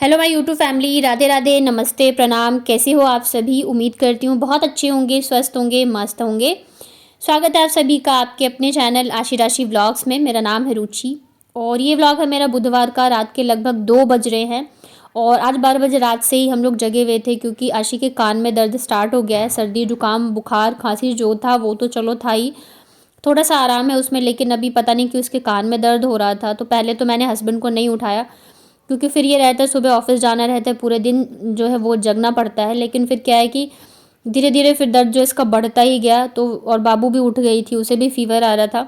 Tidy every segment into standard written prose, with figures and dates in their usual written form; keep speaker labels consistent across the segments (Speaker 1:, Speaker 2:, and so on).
Speaker 1: Hello my YouTube family, Radhe Radhe, नमस्ते, प्रणाम। कैसे हो आप सभी? उम्मीद करती हूँ बहुत अच्छे होंगे, स्वस्थ होंगे, मस्त होंगे। स्वागत है आप सभी का आपके अपने चैनल आशी राशि व्लॉग्स में। मेरा नाम है रुचि और ये व्लॉग है मेरा बुधवार का। रात के लगभग 2 बज रहे हैं और आज 12 बजे रात से ही हम लोग जगे हुए थे क्योंकि आशी के कान में दर्द स्टार्ट हो गया है। सर्दी जुकाम बुखार खांसी जो था वो तो चलो था ही, थोड़ा सा आराम है उसमें, लेकिन अभी पता नहीं क्यों उसके कान में दर्द हो रहा था। तो पहले तो मैंने हस्बैंड को नहीं उठाया क्योंकि फिर ये रहता है सुबह ऑफिस जाना रहता है, पूरे दिन जो है वो जगना पड़ता है। लेकिन फिर क्या है कि धीरे धीरे फिर दर्द जो इसका बढ़ता ही गया। तो और बाबू भी उठ गई थी, उसे भी फीवर आ रहा था।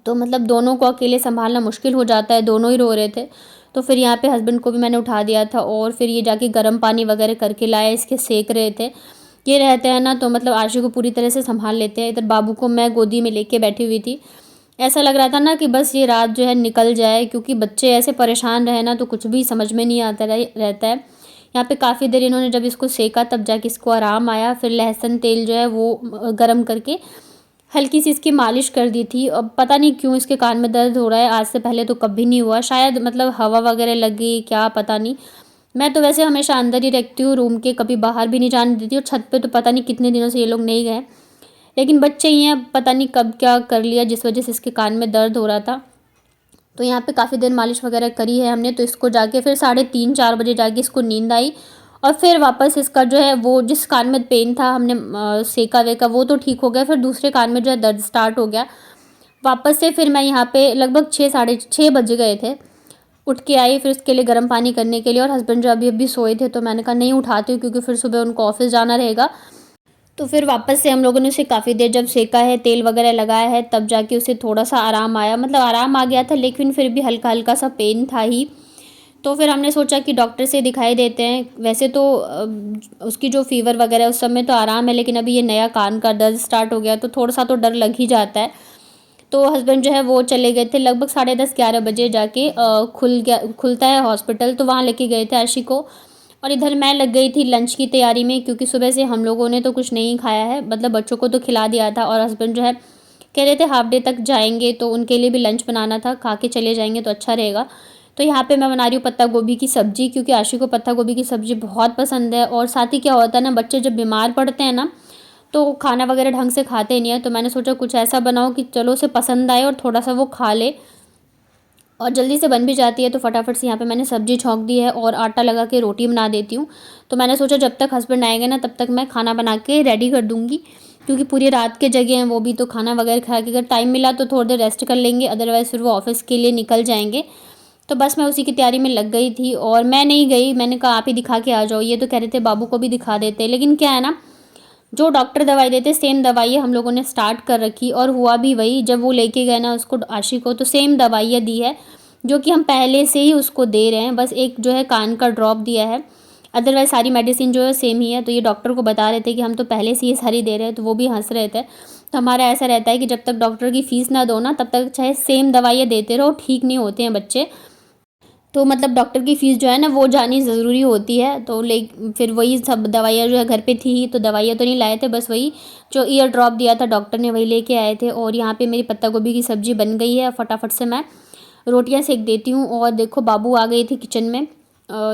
Speaker 1: तो मतलब दोनों को अकेले संभालना मुश्किल हो जाता है, दोनों ही रो रहे थे। तो फिर यहाँ पे हस्बैंड को भी मैंने उठा दिया था और फिर ये जाके गर्म पानी वगैरह करके लाए, इसके सेक रहे थे। ये रहते हैं ना तो मतलब आशी को पूरी तरह से संभाल लेते हैं। इधर बाबू को मैं गोदी में लेके बैठी हुई थी। ऐसा लग रहा था ना कि बस ये रात जो है निकल जाए, क्योंकि बच्चे ऐसे परेशान रहे ना तो कुछ भी समझ में नहीं आता रहता है। यहाँ पे काफ़ी देर इन्होंने जब इसको सेका तब जाके इसको आराम आया। फिर लहसुन तेल जो है वो गर्म करके हल्की सी इसकी मालिश कर दी थी। अब पता नहीं क्यों इसके कान में दर्द हो रहा है, आज से पहले तो कभी नहीं हुआ। शायद मतलब हवा वगैरह लगी क्या, पता नहीं। मैं तो वैसे हमेशा अंदर ही रखती हूँ रूम के, कभी बाहर भी नहीं जाने देती। और छत पे तो पता नहीं कितने दिनों से ये लोग नहीं गए, लेकिन बच्चे ही हैं, पता नहीं कब क्या कर लिया जिस वजह से इसके कान में दर्द हो रहा था। तो यहाँ पे काफ़ी देर मालिश वगैरह करी है हमने। तो इसको जाके फिर 3:30-4 बजे जाके इसको नींद आई और फिर वापस इसका जो है वो जिस कान में पेन था हमने सेका वेका वो तो ठीक हो गया। फिर दूसरे कान में जो है दर्द स्टार्ट हो गया वापस से। फिर मैं यहाँ पे लगभग 6 साढ़े 6 बज गए थे, उठ के आई फिर उसके लिए गर्म पानी करने के लिए। और हस्बैंड जो अभी अभी सोए थे तो मैंने कहा नहीं उठाती हूँ क्योंकि फिर सुबह उनको ऑफिस जाना रहेगा। तो फिर वापस से हम लोगों ने उसे काफ़ी देर जब सेका है, तेल वगैरह लगाया है, तब जाके उसे थोड़ा सा आराम आया। मतलब आराम आ गया था लेकिन फिर भी हल्का हल्का सा पेन था ही। तो फिर हमने सोचा कि डॉक्टर से दिखाई देते हैं। वैसे तो उसकी जो फीवर वगैरह है उस समय तो आराम है, लेकिन अभी ये नया कान का दर्द स्टार्ट हो गया तो थोड़ा सा तो डर लग ही जाता है। तो हस्बैंड जो है वो चले गए थे लगभग 10:30-11 बजे जाके। खुलता है हॉस्पिटल, तो वहाँ लेके गए थे आशी को। और इधर मैं लग गई थी लंच की तैयारी में, क्योंकि सुबह से हम लोगों ने तो कुछ नहीं खाया है। मतलब बच्चों को तो खिला दिया था और हस्बैंड जो है कह रहे थे हाफ डे तक जाएंगे तो उनके लिए भी लंच बनाना था, खा के चले जाएंगे तो अच्छा रहेगा। तो यहाँ पे मैं बना रही हूँ पत्ता गोभी की सब्ज़ी, क्योंकि आशी को पत्ता गोभी की सब्ज़ी बहुत पसंद है। और साथ ही क्या होता है ना, बच्चे जब बीमार पड़ते हैं ना तो खाना वगैरह ढंग से खाते नहीं है। तो मैंने सोचा कुछ ऐसा बनाओ कि चलो उसे पसंद आए और थोड़ा सा वो खा ले, और जल्दी से बन भी जाती है। तो फटाफट से यहाँ पे मैंने सब्जी छौंक दी है और आटा लगा के रोटी बना देती हूँ। तो मैंने सोचा जब तक हस्बैंड आएंगे ना तब तक मैं खाना बना के रेडी कर दूँगी, क्योंकि पूरी रात के जगह हैं वो भी। तो खाना वगैरह खा के अगर टाइम मिला तो थोड़ी देर रेस्ट कर लेंगे, अदरवाइज़ फिर वो ऑफिस के लिए निकल जाएंगे। तो बस मैं उसी की तैयारी में लग गई थी और मैं नहीं गई। मैंने कहा आप ही दिखा के आ जाओ। ये तो कह रहे थे बाबू को भी दिखा देते, लेकिन क्या है ना, जो डॉक्टर दवाई देते सेम दवाइयाँ हम लोगों ने स्टार्ट कर रखी और हुआ भी वही। जब वो लेके गए ना उसको आशी को, तो सेम दवाइयाँ दी है जो कि हम पहले से ही उसको दे रहे हैं। बस एक जो है कान का ड्रॉप दिया है, अदरवाइज सारी मेडिसिन जो है सेम ही है। तो ये डॉक्टर को बता रहे थे कि हम तो पहले से ही सारी दे रहे हैं, तो वो भी हंस रहे थे। तो हमारा ऐसा रहता है कि जब तक डॉक्टर की फ़ीस ना दो ना तब तक चाहे सेम दवाइयाँ देते रहो, ठीक नहीं होते हैं बच्चे। तो मतलब डॉक्टर की फ़ीस जो है ना वो जानी ज़रूरी होती है। तो ले फिर वही सब दवाइयाँ जो है घर पे थी ही, तो दवाइयाँ तो नहीं लाए थे, बस वही जो ईयर ड्रॉप दिया था डॉक्टर ने वही लेके आए थे। और यहाँ पे मेरी पत्ता गोभी की सब्ज़ी बन गई है, फटाफट से मैं रोटियां सेक देती हूँ। और देखो बाबू आ गई थी किचन में।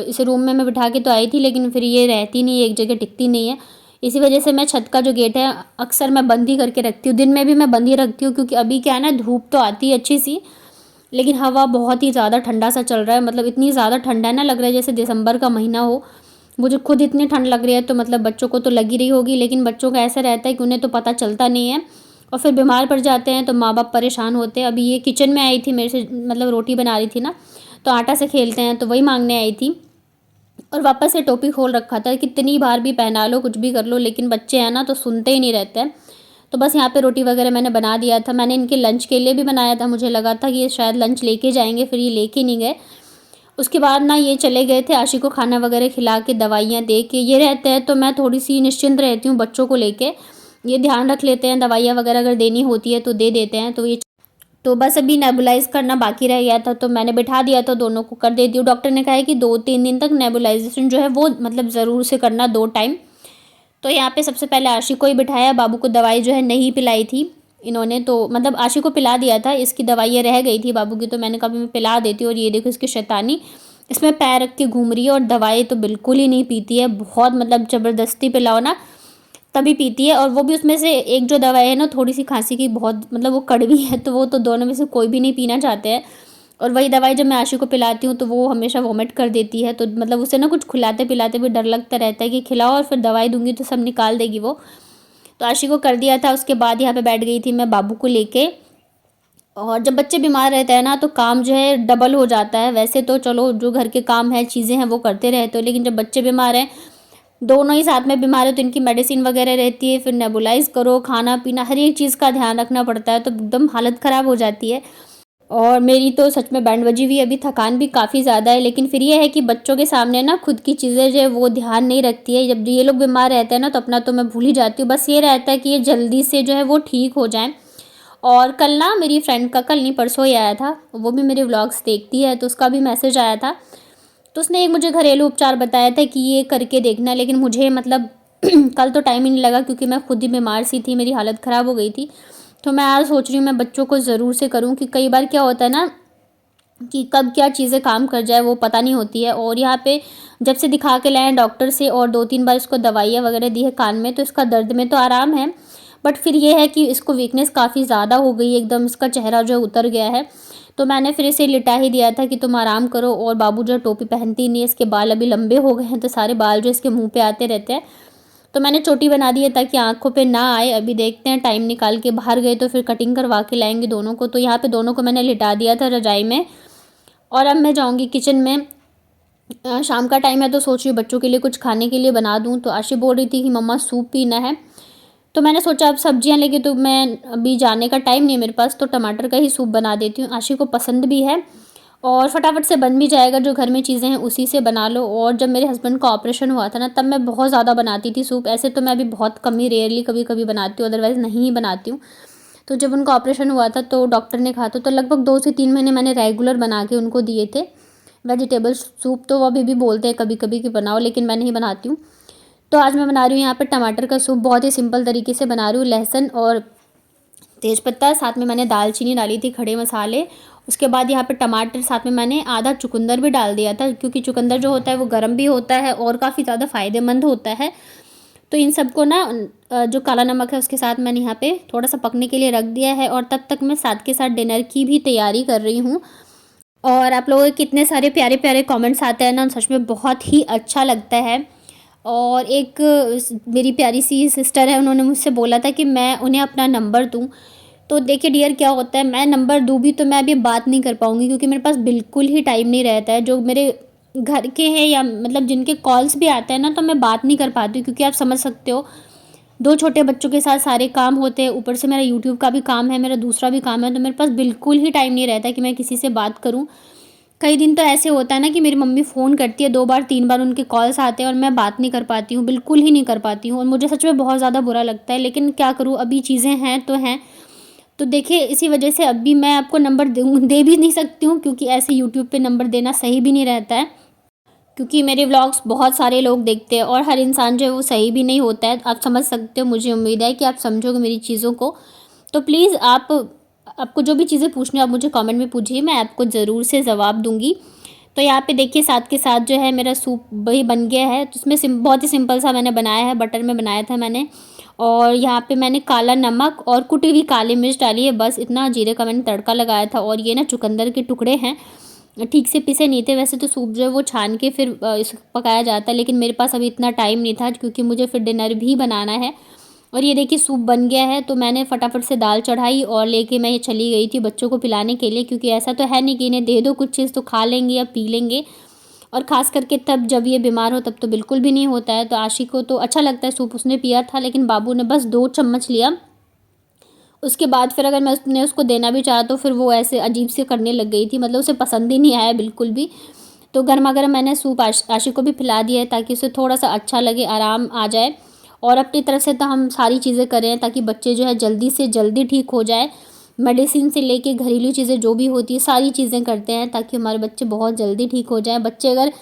Speaker 1: इस रूम में मैं बिठा के तो आई थी, लेकिन फिर ये रहती नहीं है, एक जगह टिकती नहीं है। इसी वजह से मैं छत का जो गेट है अक्सर मैं बंद ही करके रखती हूँ। दिन में भी मैं बंद ही रखती हूँ, क्योंकि अभी क्या है ना, धूप तो आती है अच्छी सी, लेकिन हवा बहुत ही ज़्यादा ठंडा सा चल रहा है। मतलब इतनी ज़्यादा ठंडा है ना, लग रहा है जैसे दिसंबर का महीना हो। मुझे खुद इतनी ठंड लग रही है, तो मतलब बच्चों को तो लगी रही होगी। लेकिन बच्चों का ऐसा रहता है कि उन्हें तो पता चलता नहीं है और फिर बीमार पड़ जाते हैं, तो माँ बाप परेशान होते हैं। अभी ये किचन में आई थी मेरे से, मतलब रोटी बना रही थी ना, तो आटा से खेलते हैं तो वही मांगने आई थी। और वापस से टोपी खोल रखा था, कितनी बार भी पहना लो कुछ भी कर लो, लेकिन बच्चे हैं ना तो सुनते ही नहीं रहते हैं। तो बस यहाँ पे रोटी वगैरह मैंने बना दिया था। मैंने इनके लंच के लिए भी बनाया था, मुझे लगा था कि ये शायद लंच लेके जाएंगे, फिर ये लेके नहीं गए। उसके बाद ना ये चले गए थे आशी को खाना वगैरह खिला के, दवाइयाँ दे के। ये रहते हैं तो मैं थोड़ी सी निश्चिंत रहती हूँ बच्चों को लेके। ये ध्यान रख लेते हैं, दवाइयाँ वगैरह अगर देनी होती है तो दे देते हैं। तो ये तो बस अभी नेबुलाइज करना बाकी रह गया था, तो मैंने बिठा दिया था, दोनों को कर देती हूँ। डॉक्टर ने कहा है कि 2-3 दिन तक नेबुलाइजेशन जो है वो मतलब ज़रूर से करना 2 टाइम। तो यहाँ पे सबसे पहले आशी को ही बिठाया, बाबू को दवाई जो है नहीं पिलाई थी इन्होंने। तो मतलब आशी को पिला दिया था, इसकी दवाइयाँ रह गई थी बाबू की, तो मैंने कहा मैं पिला देती हूँ। और ये देखो इसकी शैतानी, इसमें पैर रख के घूम रही है और दवाई तो बिल्कुल ही नहीं पीती है। बहुत मतलब ज़बरदस्ती पिलाओ ना तभी पीती है, और वो भी उसमें से एक जो दवाई है ना थोड़ी सी खांसी की, बहुत मतलब वो कड़वी है, तो वो तो दोनों में से कोई भी नहीं पीना चाहते हैं। और वही दवाई जब मैं आशी को पिलाती हूँ तो वो हमेशा वॉमिट कर देती है, तो मतलब उसे ना कुछ खिलाते पिलाते भी डर लगता रहता है कि खिलाओ और फिर दवाई दूंगी तो सब निकाल देगी वो। तो आशी को कर दिया था। उसके बाद यहाँ पे बैठ गई थी मैं बाबू को लेके। और जब बच्चे बीमार रहते हैं ना तो काम जो है डबल हो जाता है। वैसे तो चलो जो घर के काम है चीज़ें हैं वो करते रहते हो, लेकिन जब बच्चे बीमार हैं, दोनों ही साथ में बीमार है, तो इनकी मेडिसिन वगैरह रहती है, फिर नेबुलाइज करो, खाना पीना हर एक चीज़ का ध्यान रखना पड़ता है, तो एकदम हालत ख़राब हो जाती है। और मेरी तो सच में बैंड बजी हुई है, अभी थकान भी काफ़ी ज़्यादा है, लेकिन फिर ये है कि बच्चों के सामने ना खुद की चीज़ें जो है वो ध्यान नहीं रखती है। जब ये लोग बीमार रहते हैं ना तो अपना तो मैं भूल ही जाती हूँ, बस ये रहता है कि ये जल्दी से जो है वो ठीक हो जाएँ। और कल ना मेरी फ्रेंड का, कल नहीं परसों ही आया था, वो भी मेरे व्लॉग्स देखती है, तो उसका भी मैसेज आया था। तो उसने एक मुझे घरेलू उपचार बताया था कि ये करके देखना, लेकिन मुझे मतलब कल तो टाइम ही नहीं लगा क्योंकि मैं खुद ही बीमार सी थी, मेरी हालत ख़राब हो गई थी। तो मैं आज सोच रही हूँ मैं बच्चों को ज़रूर से करूँ कि कई बार क्या होता है ना कि कब क्या चीज़ें काम कर जाए वो पता नहीं होती है। और यहाँ पे जब से दिखा के लाए हैं डॉक्टर से और 2-3 बार इसको दवाइयाँ वगैरह दी है कान में, तो इसका दर्द में तो आराम है, बट फिर ये है कि इसको वीकनेस काफ़ी ज़्यादा हो गई है, एकदम इसका चेहरा जो उतर गया है। तो मैंने फिर इसे लिटा ही दिया था कि तुम आराम करो। और बाबू जो टोपी पहनती नहीं है, इसके बाल अभी लंबे हो गए हैं, तो सारे बाल जो इसके मुँह पे आते रहते हैं, तो मैंने चोटी बना दी है ताकि आँखों पे ना आए। अभी देखते हैं टाइम निकाल के, बाहर गए तो फिर कटिंग करवा के लाएंगे दोनों को। तो यहाँ पे दोनों को मैंने लिटा दिया था रजाई में, और अब मैं जाऊँगी किचन में। शाम का टाइम है तो सोच रही हूँ बच्चों के लिए कुछ खाने के लिए बना दूँ। तो आशी बोल रही थी कि मम्मा सूप पीना है, तो मैंने सोचा अब सब्जियां लेके तो मैं अभी जाने का टाइम नहीं है मेरे पास, तो टमाटर का ही सूप बना देती हूँ। आशी को पसंद भी है और फटाफट से बन भी जाएगा, जो घर में चीज़ें हैं उसी से बना लो। और जब मेरे हस्बैंड का ऑपरेशन हुआ था ना तब मैं बहुत ज़्यादा बनाती थी सूप। ऐसे तो मैं अभी बहुत कम ही, रेयरली कभी कभी बनाती हूँ, अदरवाइज़ नहीं ही बनाती हूँ। तो जब उनका ऑपरेशन हुआ था तो डॉक्टर ने कहा था, तो लगभग 2 से 3 महीने मैंने रेगुलर बना के उनको दिए थे वेजिटेबल सूप। तो वो अभी भी बोलते हैं कभी कभी कि बनाओ, लेकिन मैं नहीं बनाती हूँ। तो आज मैं बना रही हूँ यहाँ पे टमाटर का सूप, बहुत ही सिंपल तरीके से बना रही हूँ। लहसुन और तेज़पत्ता, साथ में मैंने दालचीनी डाली थी, खड़े मसाले। उसके बाद यहाँ पे टमाटर, साथ में मैंने आधा चुकंदर भी डाल दिया था, क्योंकि चुकंदर जो होता है वो गर्म भी होता है और काफ़ी ज़्यादा फ़ायदेमंद होता है। तो इन सबको ना जो काला नमक है उसके साथ मैंने यहाँ पे थोड़ा सा पकने के लिए रख दिया है। और तब तक मैं साथ के साथ डिनर की भी तैयारी कर रही हूँ। और आप लोगों के कितने सारे प्यारे प्यारे कमेंट्स आते हैं ना, सच में बहुत ही अच्छा लगता है। और एक मेरी प्यारी सी सिस्टर है, उन्होंने मुझसे बोला था कि मैं उन्हें अपना नंबर दूं। तो देखिए डियर, क्या होता है, मैं नंबर दूं भी तो मैं अभी बात नहीं कर पाऊंगी, क्योंकि मेरे पास बिल्कुल ही टाइम नहीं रहता है। जो मेरे घर के हैं या मतलब जिनके कॉल्स भी आते हैं ना, तो मैं बात नहीं कर पाती हूँ, क्योंकि आप समझ सकते हो 2 छोटे बच्चों के साथ सारे काम होते हैं, ऊपर से मेरा यूट्यूब का भी काम है, मेरा दूसरा भी काम है, तो मेरे पास बिल्कुल ही टाइम नहीं रहता कि मैं किसी से बात करूँ। कई दिन तो ऐसे होता है ना कि मेरी मम्मी फ़ोन करती है, 2 बार 3 बार उनके कॉल्स आते हैं और मैं बात नहीं कर पाती हूँ, बिल्कुल ही नहीं कर पाती हूँ, और मुझे सच में बहुत ज़्यादा बुरा लगता है, लेकिन क्या करूँ, अभी चीज़ें हैं तो हैं। तो देखिए इसी वजह से अभी मैं आपको नंबर दे भी नहीं सकती हूँ, क्योंकि ऐसे यूट्यूब पे नंबर देना सही भी नहीं रहता है, क्योंकि मेरे व्लॉग्स बहुत सारे लोग देखते हैं और हर इंसान जो है वो सही भी नहीं होता है। आप समझ सकते हो, मुझे उम्मीद है कि आप समझोगे मेरी चीज़ों को। तो प्लीज़ आपको जो भी चीज़ें पूछनी हो आप मुझे कमेंट में पूछिए, मैं आपको ज़रूर से जवाब दूँगी। तो यहाँ पे देखिए साथ के साथ जो है मेरा सूप वही बन गया है, तो उसमें बहुत ही सिंपल सा मैंने बनाया है, बटर में बनाया था मैंने। और यहाँ पे मैंने काला नमक और कुटी हुई काली मिर्च डाली है, बस इतना। जीरे का मैंने तड़का लगाया था। और ये ना चुकंदर के टुकड़े हैं, ठीक से पिसे नहीं थे। वैसे तो सूप जो है वो छान के फिर इसको पकाया जाता है, लेकिन मेरे पास अभी इतना टाइम नहीं था, क्योंकि मुझे फिर डिनर भी बनाना है। और ये देखिए सूप बन गया है, तो मैंने फटाफट से दाल चढ़ाई और लेके मैं ये चली गई थी बच्चों को पिलाने के लिए, क्योंकि ऐसा तो है नहीं कि इन्हें दे दो कुछ चीज़ तो खा लेंगे या पी लेंगे। और ख़ास करके तब जब ये बीमार हो तब तो बिल्कुल भी नहीं होता है। तो आशी को तो अच्छा लगता है सूप, उसने पिया था, लेकिन बाबू ने बस 2 चम्मच लिया। उसके बाद फिर अगर मैं उसको देना भी चाहा तो फिर वो ऐसे अजीब से करने लग गई थी, मतलब उसे पसंद ही नहीं आया बिल्कुल भी। तो गर्मा गर्म मैंने सूप आशी को भी पिला दिया है, ताकि उसे थोड़ा सा अच्छा लगे, आराम आ जाए। और अपनी तरफ से तो हम सारी चीज़ें करें ताकि बच्चे जो है जल्दी से जल्दी ठीक हो जाए। मेडिसिन से लेके घरेलू चीज़ें जो भी होती है सारी चीज़ें करते हैं ताकि हमारे बच्चे बहुत जल्दी ठीक हो जाएँ। बच्चे अगर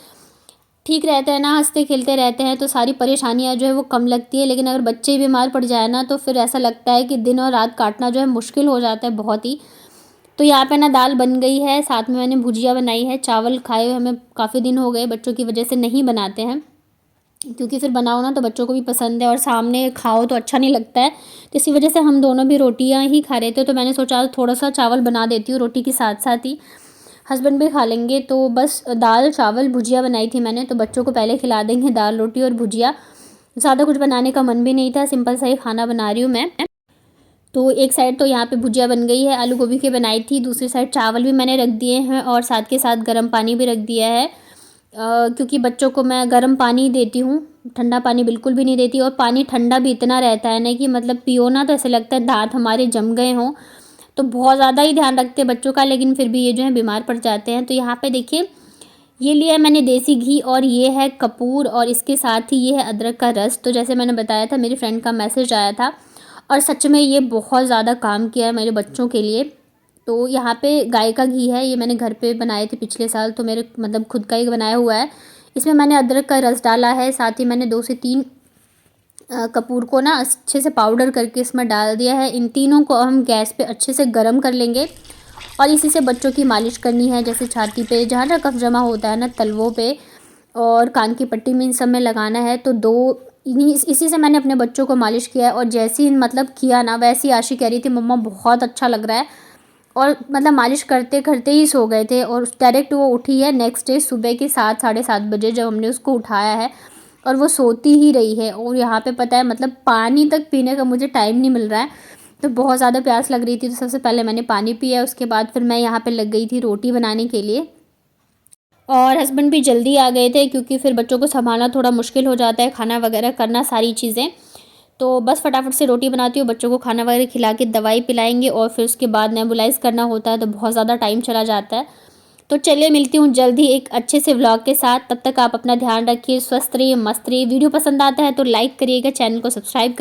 Speaker 1: ठीक रहते हैं ना, हँसते खेलते रहते हैं, तो सारी परेशानियाँ जो है वो कम लगती है। लेकिन अगर बच्चे बीमार पड़ जाए ना तो फिर ऐसा लगता है कि दिन और रात काटना जो है मुश्किल हो जाता है बहुत ही। तो यहाँ पे ना दाल बन गई है, साथ में मैंने भुजिया बनाई है। चावल खाए हुए हमें काफ़ी दिन हो गए, बच्चों की वजह से नहीं बनाते हैं, क्योंकि फिर बनाओ ना तो बच्चों को भी पसंद है और सामने खाओ तो अच्छा नहीं लगता है। तो इसी वजह से हम दोनों भी रोटियां ही खा रहे थे, तो मैंने सोचा थोड़ा सा चावल बना देती हूँ रोटी के साथ साथ ही, हस्बैंड भी खा लेंगे। तो बस दाल चावल भुजिया बनाई थी मैंने, तो बच्चों को पहले खिला देंगे दाल रोटी और भुजिया। ज़्यादा कुछ बनाने का मन भी नहीं था, सिंपल सा ही खाना बना रही हूँ मैं। तो एक साइड तो यहाँ पे भुजिया बन गई है, आलू गोभी की बनाई थी, दूसरी साइड चावल भी मैंने रख दिए हैं और साथ के साथ गर्म पानी भी रख दिया है। क्योंकि बच्चों को मैं गर्म पानी देती हूँ, ठंडा पानी बिल्कुल भी नहीं देती। और पानी ठंडा भी इतना रहता है ना कि मतलब पियो ना तो ऐसे लगता है दांत हमारे जम गए हों। तो बहुत ज़्यादा ही ध्यान रखते हैं बच्चों का, लेकिन फिर भी ये जो है बीमार पड़ जाते हैं। तो यहाँ पे देखिए ये लिया है मैंने देसी घी, और ये है कपूर, और इसके साथ ही ये है अदरक का रस। तो जैसे मैंने बताया था, मेरी फ्रेंड का मैसेज आया था और सच में ये बहुत ज़्यादा काम किया है मेरे बच्चों के लिए। तो यहाँ पे गाय का घी है, ये मैंने घर पे बनाए थे पिछले साल, तो मेरे मतलब खुद का ही बनाया हुआ है। इसमें मैंने अदरक का रस डाला है, साथ ही मैंने 2 से 3 कपूर को ना अच्छे से पाउडर करके इसमें डाल दिया है। इन तीनों को हम गैस पे अच्छे से गर्म कर लेंगे और इसी से बच्चों की मालिश करनी है, जैसे छाती पे जहाँ ना कफ जमा होता है ना, तलवों पे और कान की पट्टी में, इन सब में लगाना है। तो इसी से मैंने अपने बच्चों को मालिश किया है। और जैसे ही मतलब किया ना, वैसे ही आशी कह रही थी मम्मा बहुत अच्छा लग रहा है, और मतलब मालिश करते करते ही सो गए थे। और डायरेक्ट वो उठी है नेक्स्ट डे सुबह के 7 साढ़े 7 बजे, जब हमने उसको उठाया है, और वो सोती ही रही है। और यहाँ पे पता है मतलब पानी तक पीने का मुझे टाइम नहीं मिल रहा है, तो बहुत ज़्यादा प्यास लग रही थी। तो सबसे पहले मैंने पानी पिया, उसके बाद फिर मैं यहाँ पे लग गई थी रोटी बनाने के लिए। और हस्बैंड भी जल्दी आ गए थे, क्योंकि फिर बच्चों को संभालना थोड़ा मुश्किल हो जाता है, खाना वगैरह करना सारी चीज़ें। तो बस फटाफट से रोटी बनाती हूँ, बच्चों को खाना वगैरह खिला के दवाई पिलाएंगे, और फिर उसके बाद नेबुलाइज करना होता है, तो बहुत ज़्यादा टाइम चला जाता है। तो चलिए मिलती हूँ जल्द ही एक अच्छे से व्लॉग के साथ। तब तक आप अपना ध्यान रखिए, स्वस्थ रहिए, मस्त रहिए। वीडियो पसंद आता है तो लाइक करिएगा, चैनल को सब्सक्राइब